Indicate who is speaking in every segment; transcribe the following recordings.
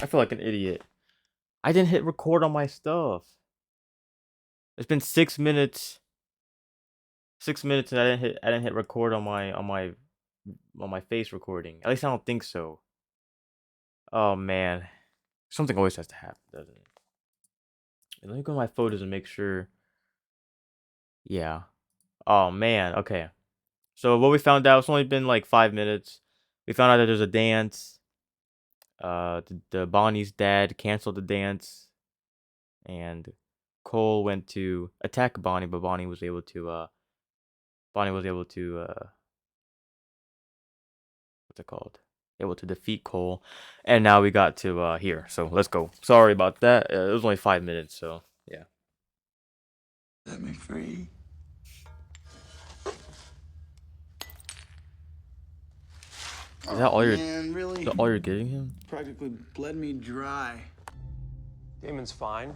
Speaker 1: I feel like an idiot. I didn't hit record on my stuff. It's been 6 minutes. 6 minutes and I didn't hit record on my face recording. At least I don't think so. Oh man. Something always has to happen, doesn't it? Let me go to my photos and make sure. Yeah. Oh man, okay. So what we found out, it's only been like 5 minutes. We found out that there's a dance. The Bonnie's dad canceled the dance, and Cole went to attack Bonnie, but Bonnie was able to what's it called? Able to defeat Cole, and now we got to here. So let's go. Sorry about that. It was only 5 minutes, so yeah.
Speaker 2: Let me free.
Speaker 1: Is that all you're?
Speaker 2: Man, really?
Speaker 1: Is that all you're getting him?
Speaker 2: Practically bled me dry.
Speaker 3: Damon's fine.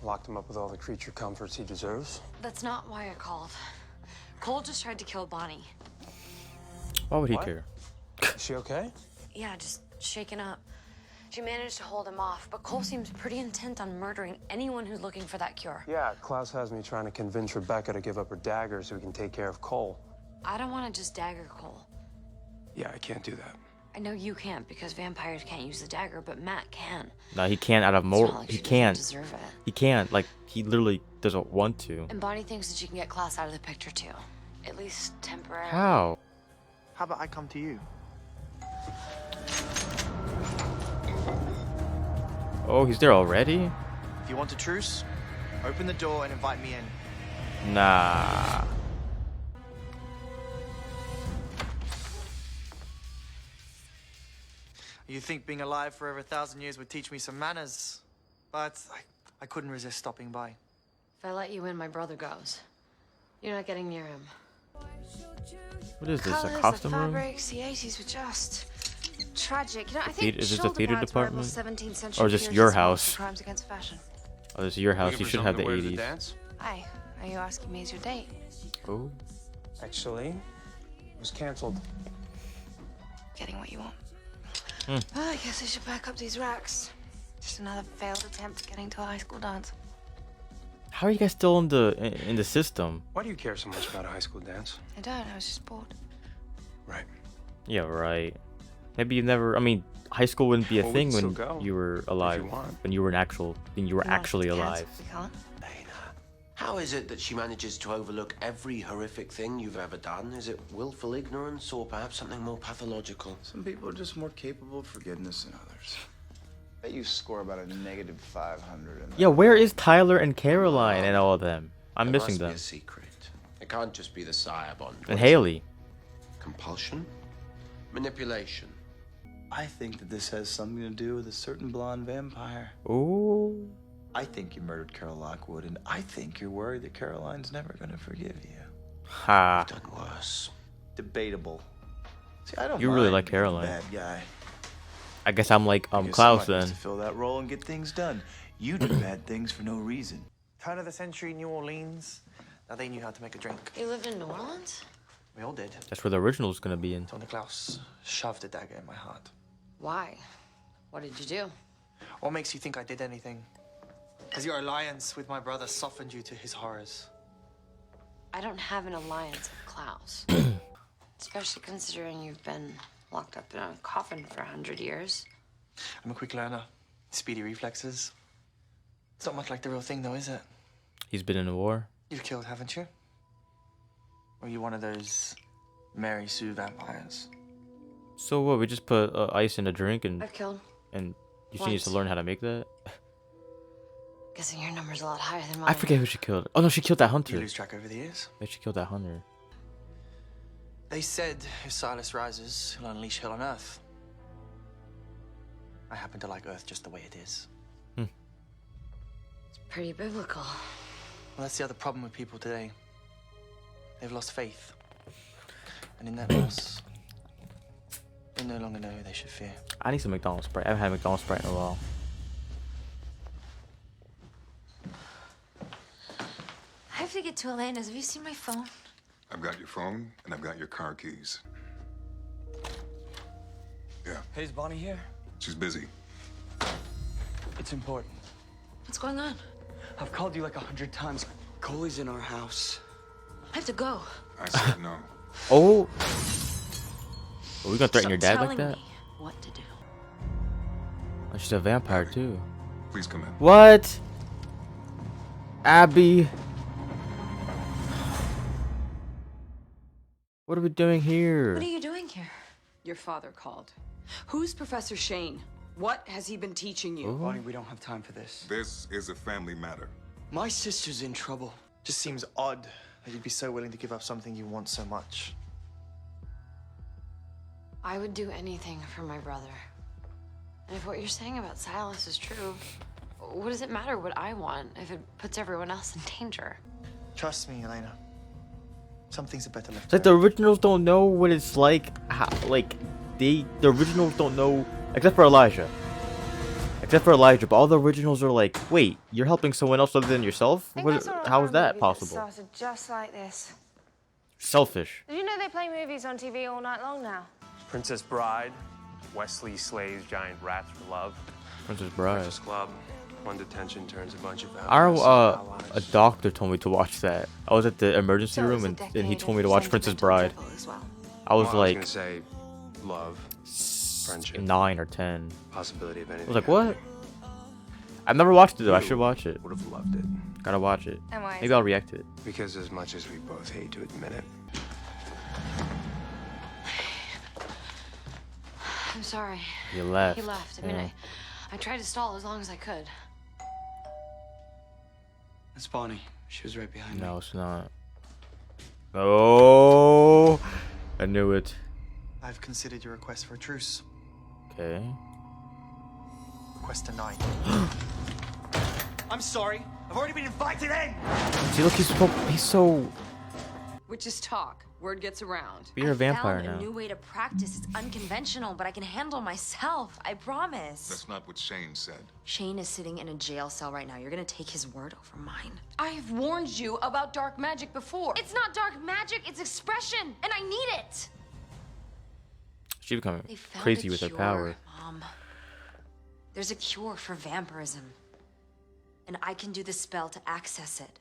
Speaker 3: Locked him up with all the creature comforts he deserves.
Speaker 4: That's not why I called. Cole just tried to kill Bonnie.
Speaker 1: Why would he
Speaker 3: What?
Speaker 1: care?
Speaker 3: Is she okay?
Speaker 4: Yeah, just shaken up. She managed to hold him off, but Cole seems pretty intent on murdering anyone who's looking for that cure.
Speaker 3: Yeah, Klaus has me trying to convince Rebecca to give up her dagger so we can take care of Cole.
Speaker 4: I don't want to just dagger Cole.
Speaker 3: Yeah, I can't do that.
Speaker 4: I know you can't because vampires can't use the dagger, but Matt can.
Speaker 1: No, he can't. Out of
Speaker 4: It's
Speaker 1: more,
Speaker 4: not like
Speaker 1: he
Speaker 4: she doesn't
Speaker 1: can't.
Speaker 4: deserve it.
Speaker 1: He can't. Like he literally doesn't want to.
Speaker 4: And Bonnie thinks that she can get Klaus out of the picture too, at least temporarily.
Speaker 1: How?
Speaker 5: How about I come to you?
Speaker 1: Oh, he's there already?
Speaker 5: If you want a truce, open the door and invite me in.
Speaker 1: Nah.
Speaker 5: You think being alive for over 1,000 years would teach me some manners, but I couldn't resist stopping by.
Speaker 4: If I let you in, my brother goes. You're not getting near him.
Speaker 1: What is this? A
Speaker 4: Colors,
Speaker 1: costume
Speaker 4: the
Speaker 1: room?
Speaker 4: fabrics, the 80s were just tragic. You know, I think
Speaker 1: Is this a
Speaker 4: shoulder
Speaker 1: theater
Speaker 4: pads were able
Speaker 1: department?
Speaker 4: 17th century
Speaker 1: Or is this
Speaker 4: peers
Speaker 1: your
Speaker 4: responsible
Speaker 1: house?
Speaker 4: for crimes against fashion.
Speaker 1: Oh, this is your house. You should have the
Speaker 3: Wear to
Speaker 1: 80s.
Speaker 3: dance?
Speaker 4: Hi, are you asking me as your date?
Speaker 1: Oh.
Speaker 3: Actually, it was canceled.
Speaker 4: Getting what you want.
Speaker 1: Hmm.
Speaker 4: Well, I guess I should back up these racks. Just another failed attempt at getting to a high school dance.
Speaker 1: How are you guys still in the system?
Speaker 3: Why do you care so much about a high school dance?
Speaker 4: I don't, I was just bored.
Speaker 3: Right.
Speaker 1: Yeah, right. Maybe you never. I mean, high school wouldn't be a
Speaker 3: Well, we
Speaker 1: thing
Speaker 3: can
Speaker 1: when
Speaker 3: still go,
Speaker 1: you were alive.
Speaker 3: want.
Speaker 1: When you were actually
Speaker 4: You want
Speaker 1: alive.
Speaker 4: us to cancel if we can't?
Speaker 6: Dana, how is it that she manages to overlook every horrific thing you've ever done? Is it willful ignorance or perhaps something more pathological?
Speaker 2: Some people are just more capable of forgiveness than others. Bet you score about a negative 500. In that.
Speaker 1: Yeah, where is Tyler and Caroline and all of them? I'm
Speaker 6: There
Speaker 1: missing
Speaker 6: must be
Speaker 1: them.
Speaker 6: a secret. It can't just be the sire bond.
Speaker 1: And Haley.
Speaker 6: Compulsion? Manipulation?
Speaker 2: I think that this has something to do with a certain blonde vampire.
Speaker 1: Ooh.
Speaker 2: I think you murdered Carol Lockwood, and I think you're worried that Caroline's never gonna forgive you.
Speaker 1: Ha.
Speaker 6: Done worse.
Speaker 2: Debatable. See, I don't.
Speaker 1: You really
Speaker 2: mind
Speaker 1: like
Speaker 2: being
Speaker 1: Caroline.
Speaker 2: a bad guy.
Speaker 1: I guess I'm like
Speaker 2: Because
Speaker 1: Klaus
Speaker 2: someone
Speaker 1: then.
Speaker 2: has to fill that role and get things done. You do bad things for no reason.
Speaker 5: Turn of the century, New Orleans. Now they knew how to make a drink.
Speaker 4: You lived in New Orleans?
Speaker 5: We all did.
Speaker 1: That's where the original is gonna be in.
Speaker 5: Tony Klaus shoved a dagger in my heart.
Speaker 4: Why? What did you do?
Speaker 5: What makes you think I did anything? Has your alliance with my brother softened you to his horrors?
Speaker 4: I don't have an alliance with Klaus. Especially considering you've been locked up in a coffin for 100 years.
Speaker 5: I'm a quick learner. Speedy reflexes. It's not much like the real thing, though, is it?
Speaker 1: He's been in a war.
Speaker 5: You've killed, haven't you? Or are you one of those Mary Sue vampires?
Speaker 1: So what? We just put ice in a drink and
Speaker 4: I've killed.
Speaker 1: you just need
Speaker 4: Once.
Speaker 1: to learn how to make that.
Speaker 4: Guessing your number's a lot higher than mine.
Speaker 1: I forget who she killed. Oh no, she killed that
Speaker 5: You
Speaker 1: hunter.
Speaker 5: lose track over the years.
Speaker 1: Maybe she killed that hunter.
Speaker 5: They said if Silas rises, he'll unleash hell on Earth. I happen to like Earth just the way it is.
Speaker 4: It's pretty biblical.
Speaker 5: Well, that's the other problem with people today. They've lost faith. And in that loss, they no longer know who they should fear.
Speaker 1: I need some McDonald's Sprite. I haven't had McDonald's Sprite in a while.
Speaker 4: I have to get to Elena's. Have you seen my phone?
Speaker 7: I've got your phone and I've got your car keys. Yeah,
Speaker 3: Hey, is Bonnie here?
Speaker 7: she's busy.
Speaker 5: It's important.
Speaker 4: What's going on?
Speaker 5: I've called you like 100 times. Coley's in our house.
Speaker 4: I have to go.
Speaker 7: I said no.
Speaker 1: Oh. Are we gonna threaten your
Speaker 4: Stop
Speaker 1: dad like
Speaker 4: telling
Speaker 1: that?
Speaker 4: me what to do.
Speaker 1: Oh, she's a vampire too.
Speaker 7: Please come in.
Speaker 1: What? Abby. What are we doing here?
Speaker 4: What are you doing here?
Speaker 8: Your father called. Who's Professor Shane? What has he been teaching you?
Speaker 5: Bonnie, we don't have time for this.
Speaker 7: This is a family matter.
Speaker 5: My sister's in trouble.
Speaker 9: Just seems odd that you'd be so willing to give up something you want so much.
Speaker 4: I would do anything for my brother. And if what you're saying about Silas is true, what does it matter what I want if it puts everyone else in danger?
Speaker 9: Trust me, Elena. Some things are better left.
Speaker 1: It's like the originals don't know what it's like. How, like the originals don't know, except for Elijah. But all the originals are like, wait, you're helping someone else other than yourself? How is that possible?
Speaker 10: Started just like this.
Speaker 1: Selfish.
Speaker 10: Did you know they play movies on TV all night long now?
Speaker 3: Princess Bride, Wesley Slays Giant Rats for Love,
Speaker 1: Princess Bride.
Speaker 3: Breakfast Club, one detention turns a bunch of
Speaker 1: Our
Speaker 3: vampires into
Speaker 1: a
Speaker 3: allies.
Speaker 1: doctor told me to watch that. I was at the emergency
Speaker 4: So it was
Speaker 1: room
Speaker 4: a
Speaker 1: and
Speaker 4: decade
Speaker 1: he told
Speaker 4: of
Speaker 1: me to watch Princess Bride.
Speaker 4: sentimental trouble as well.
Speaker 1: I was
Speaker 3: Well, I was
Speaker 1: like
Speaker 3: gonna say love, friendship,
Speaker 1: 9 or 10.
Speaker 3: possibility of
Speaker 1: I
Speaker 3: anything.
Speaker 1: was like, what? I've never watched it though. I should watch it.
Speaker 3: Would have loved it.
Speaker 1: Gotta watch it.
Speaker 10: And why?
Speaker 1: Maybe I'll react to it.
Speaker 3: Because as much as we both hate to admit it,
Speaker 4: I'm sorry.
Speaker 1: He left.
Speaker 4: He left. I mean,
Speaker 1: Yeah.
Speaker 4: I tried to stall as long as I could.
Speaker 5: That's Bonnie. She was right behind me.
Speaker 1: No, it's not. Oh, I knew it.
Speaker 9: I've considered your request for a truce.
Speaker 1: Okay.
Speaker 9: Request denied. I'm sorry. I've already been invited in.
Speaker 1: See, look, he's so.
Speaker 8: Which is talk. Word gets around.
Speaker 1: You're a vampire
Speaker 10: found
Speaker 1: now.
Speaker 10: a new way to practice. It's unconventional, but I can handle myself. I promise.
Speaker 7: That's not what Shane said.
Speaker 10: Shane is sitting in a jail cell right now. You're gonna take his word over mine.
Speaker 8: I've warned you about dark magic before.
Speaker 10: It's not dark magic, it's expression, and I need it.
Speaker 1: She becoming
Speaker 10: They found
Speaker 1: crazy
Speaker 10: a
Speaker 1: with her
Speaker 10: cure,
Speaker 1: power.
Speaker 10: Mom. There's a cure for vampirism. And I can do the spell to access it.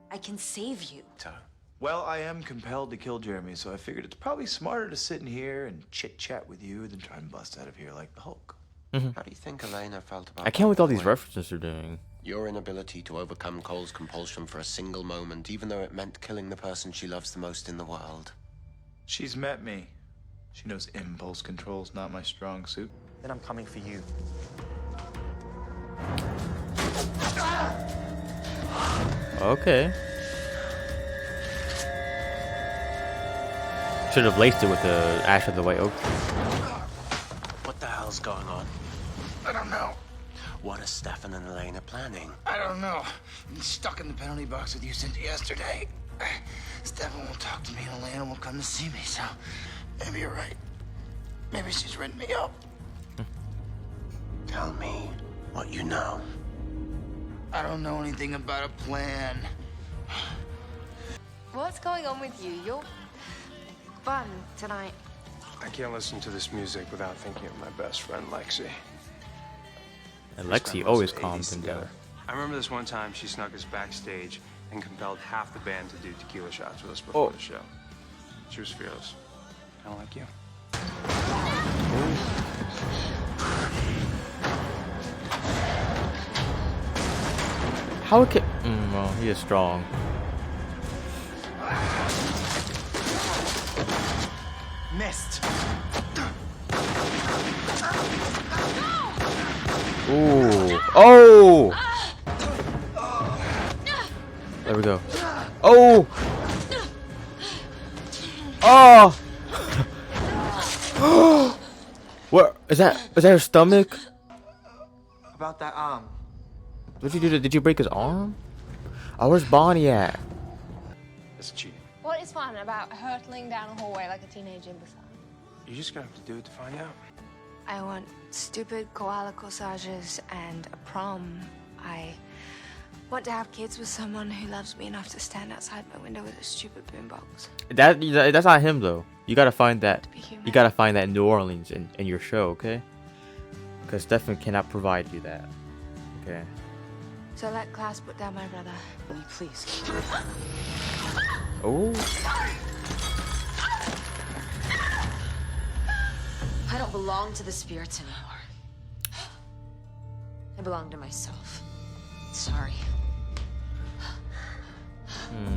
Speaker 10: I can save you.
Speaker 2: Well, I am compelled to kill Jeremy, so I figured it's probably smarter to sit in here and chit-chat with you than try and bust out of here like the Hulk.
Speaker 6: How do you think Elena felt about
Speaker 1: I can't with all these
Speaker 6: that?
Speaker 1: references they're doing.
Speaker 6: Your inability to overcome Cole's compulsion for a single moment, even though it meant killing the person she loves the most in the world.
Speaker 2: She's met me. She knows impulse control's not my strong suit.
Speaker 9: Then I'm coming for you.
Speaker 1: Okay. Should have laced it with the ash of the white oak.
Speaker 6: What the hell's going on?
Speaker 2: I don't know.
Speaker 6: What are Stefan and Elena planning?
Speaker 2: I don't know. I'm stuck in the penalty box with you since yesterday. Stefan won't talk to me and Elena won't come to see me, so maybe you're right. Maybe she's written me up.
Speaker 6: Tell me what you know.
Speaker 2: I don't know anything about a plan.
Speaker 10: What's going on with you? You're fun tonight.
Speaker 3: I can't listen to this music without thinking of my best friend Lexi.
Speaker 1: And
Speaker 3: We spent
Speaker 1: Lexi
Speaker 3: most
Speaker 1: always
Speaker 3: of the
Speaker 1: calms
Speaker 3: 80s
Speaker 1: him
Speaker 3: together.
Speaker 1: down.
Speaker 3: I remember this one time she snuck us backstage and compelled half the band to do tequila shots with us before the show. She was fearless. Kind of like you.
Speaker 1: How it can? Well, he is strong.
Speaker 9: Missed.
Speaker 1: Ooh. Oh! There we go. Oh! Oh! What is that? Is that her stomach?
Speaker 9: About that arm.
Speaker 1: What did you do? Did you break his arm? Oh, where's Bonnie at?
Speaker 3: That's cheating.
Speaker 10: What is fun about hurtling down a hallway like a teenage imbecile?
Speaker 3: You're just gonna have to do it to find out.
Speaker 10: I want stupid koala corsages and a prom. I want to have kids with someone who loves me enough to stand outside my window with a stupid boombox.
Speaker 1: That's not him though. You gotta find that.
Speaker 10: To be human.
Speaker 1: You gotta find that in New Orleans in your show, okay? Because Stefan cannot provide you that. Okay.
Speaker 10: So let class put down my brother.
Speaker 8: Will you please?
Speaker 1: Oh.
Speaker 4: I don't belong to the spirits anymore. I belong to myself. Sorry.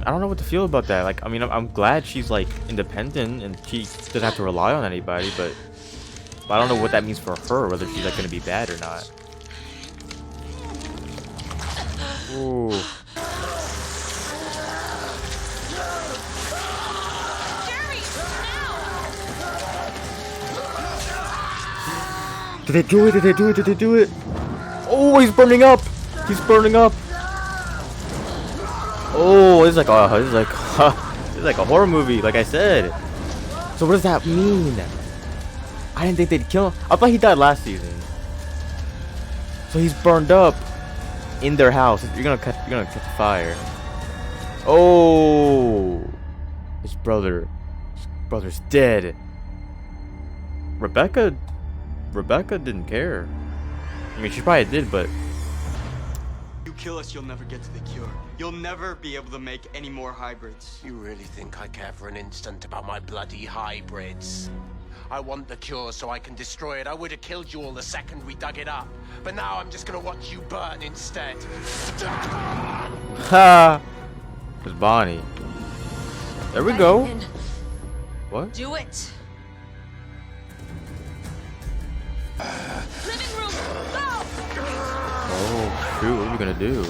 Speaker 1: I don't know what to feel about that. Like, I mean, I'm glad she's like independent and she doesn't have to rely on anybody, but I don't know what that means for her, whether she's like gonna be bad or not. Ooh. Did they do it? Did they do it? Did they do it? Oh, he's burning up! He's burning up! Oh, this is like this is like a horror movie, like I said. So what does that mean? I didn't think they'd kill him. I thought he died last season. So he's burned up in their house. You're gonna catch fire. Oh, his brother's dead. Rebecca didn't care. I mean, she probably did, but
Speaker 9: You kill us, you'll never get to the cure. You'll never be able to make any more hybrids.
Speaker 6: You really think I care for an instant about my bloody hybrids? I want the cure so I can destroy it. I would have killed you all the second we dug it up. But now I'm just gonna watch you burn instead.
Speaker 1: ha! It's Bonnie. There we go. What?
Speaker 8: Do it. Living room, go!
Speaker 1: Oh shoot! What are we gonna do?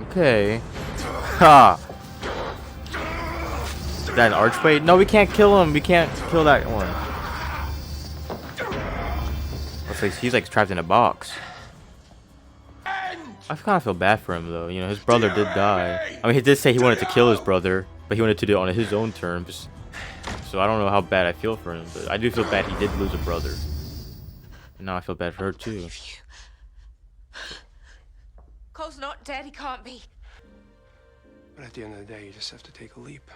Speaker 1: Okay. Ha! Is that an archway? No, we can't kill him. We can't kill that one. Looks like he's like trapped in a box. I kind of feel bad for him though. You know, his brother did die. I mean, he did say he wanted to kill his brother, but he wanted to do it on his own terms. So I don't know how bad I feel for him, but I do feel bad he did lose a brother. And now I feel bad for her too.
Speaker 10: Cole's not dead, he can't be.
Speaker 3: But at the end of the day, you just have to take a leap.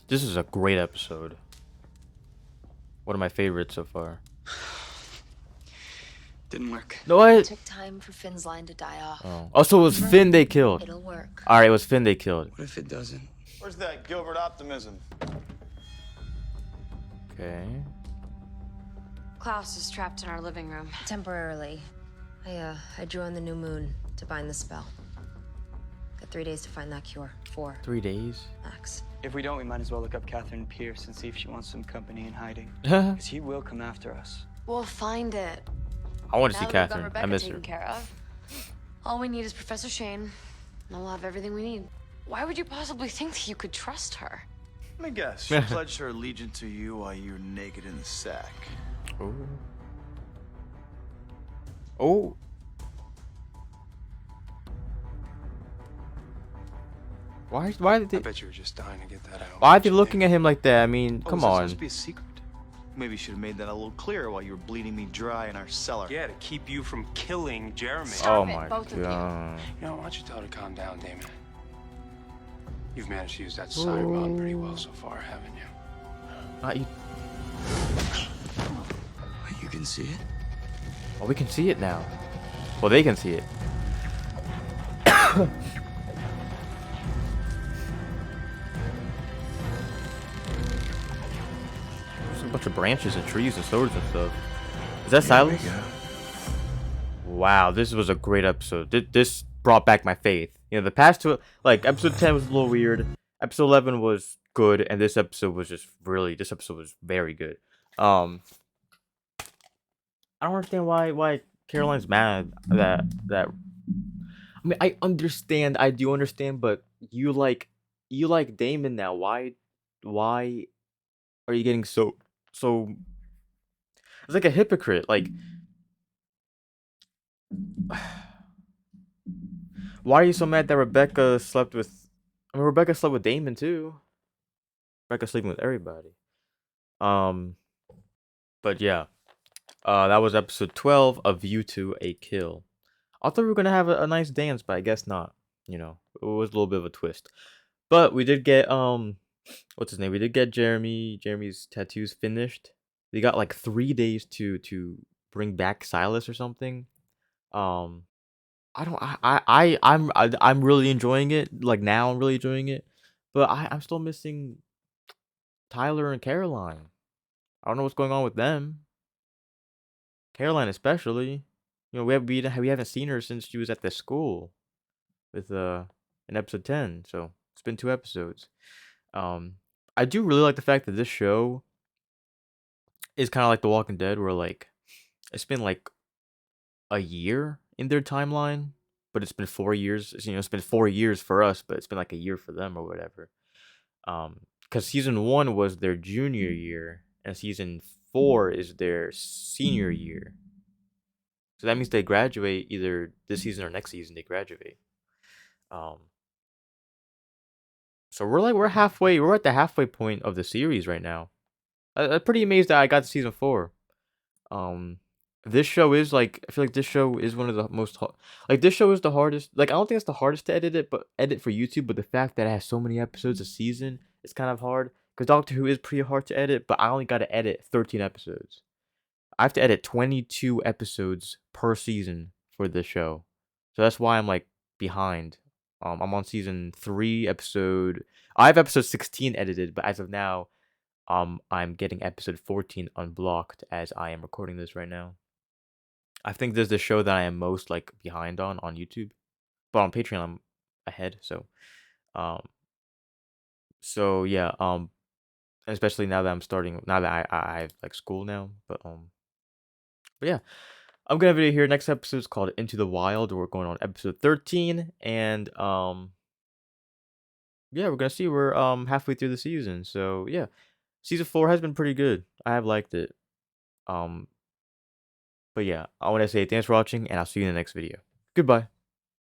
Speaker 1: This is a great episode. One of my favorites so far.
Speaker 9: Didn't work.
Speaker 1: No,
Speaker 4: It
Speaker 1: what?
Speaker 4: took time for Finn's line to die off.
Speaker 1: Oh, so it was Finn they killed.
Speaker 4: It'll work.
Speaker 1: Alright, it was Finn they killed.
Speaker 9: What if it doesn't?
Speaker 2: Where's that Gilbert optimism?
Speaker 1: Okay.
Speaker 4: Klaus is trapped in our living room.
Speaker 11: Temporarily. I drew on the new moon to bind the spell. Got 3 days to find that cure. 4
Speaker 1: 3 days.
Speaker 11: max.
Speaker 9: If we don't, we might as well look up Catherine Pierce and see if she wants some company in hiding. Because he will come after us.
Speaker 4: We'll find it.
Speaker 1: I want to see
Speaker 4: Now that we've got
Speaker 1: Catherine. I
Speaker 4: Rebecca
Speaker 1: miss her.
Speaker 4: taken care of, all we need is Professor Shane, and we'll have everything we need. Why would you possibly think that you could trust her?
Speaker 2: Let me guess. She pledged her allegiance to you while you were naked in the sack.
Speaker 1: Oh. Oh. Why did
Speaker 3: I
Speaker 1: they?
Speaker 3: bet you were just dying to get that out.
Speaker 1: Why are they looking at him like that? I mean,
Speaker 2: Oh,
Speaker 1: come
Speaker 2: was that
Speaker 1: on.
Speaker 2: supposed to be a secret? Maybe you should have made that a little clearer while you were bleeding me dry in our cellar.
Speaker 3: Yeah, to keep you from killing Jeremy.
Speaker 1: Oh
Speaker 4: Stop it,
Speaker 1: my
Speaker 4: both of you.
Speaker 1: god.
Speaker 3: You know, why don't you tell her to calm down, Damon? You've managed to use that siren pretty well so far, haven't you?
Speaker 1: Not you.
Speaker 9: You can see it?
Speaker 1: Oh, we can see it now. Well, they can see it. There's a bunch of branches and trees and swords and stuff. Is that Silas? Wow, this was a great episode. This brought back my faith. You know, the past two, like episode 10 was a little weird. Episode 11 was good, and this episode was just really. This episode was very good. I don't understand why Caroline's mad that. I mean, I understand. I do understand, but you like Damon now. Why are you getting so? It's like a hypocrite. Like, why are you so mad that Rebecca slept with? I mean, Rebecca slept with Damon too. Rebecca's sleeping with everybody. But yeah. That was episode 12 of You Two A Kill. I thought we were gonna have a nice dance, but I guess not. You know, it was a little bit of a twist. But we did get what's his name? We did get Jeremy's tattoos finished. We got like 3 days to bring back Silas or something. Um, I don't. I'm really enjoying it. Like now, I'm really enjoying it. But I'm still missing Tyler and Caroline. I don't know what's going on with them. Caroline especially. You know, we haven't seen her since she was at the school with in episode 10. So it's been 2 episodes. Um, I do really like the fact that this show is kind of like The Walking Dead, where like it's been like a year in their timeline, but it's been 4 years. You know, it's been 4 years for us, but it's been like a year for them or whatever. Because season 1 was their junior year, and season 4 is their senior year. So that means they graduate either this season or next season. They graduate. Um, so we're halfway. We're at the halfway point of the series right now. I'm pretty amazed that I got to season 4. Um, this show is like I feel like this show is one of the most like this show is the hardest. Like I don't think it's the hardest to edit for YouTube, but the fact that it has so many episodes a season, it's kind of hard. Because Doctor Who is pretty hard to edit, but I only got to edit 13 episodes. I have to edit 22 episodes per season for this show, so that's why I'm like behind. I'm on season 3, episode. I have episode 16 edited, but as of now, I'm getting episode 14 unblocked as I am recording this right now. I think this is the show that I am most like behind on YouTube, but on Patreon I'm ahead. Um, so yeah, especially now that I'm starting, now that I have like school now, but yeah, I'm gonna have a video here. Next episode is called Into the Wild. We're going on episode 13, and yeah, we're gonna see. We're halfway through the season, so yeah, season 4 has been pretty good. I have liked it. Um, But yeah, I want to say thanks for watching, and I'll see you in the next video. Goodbye.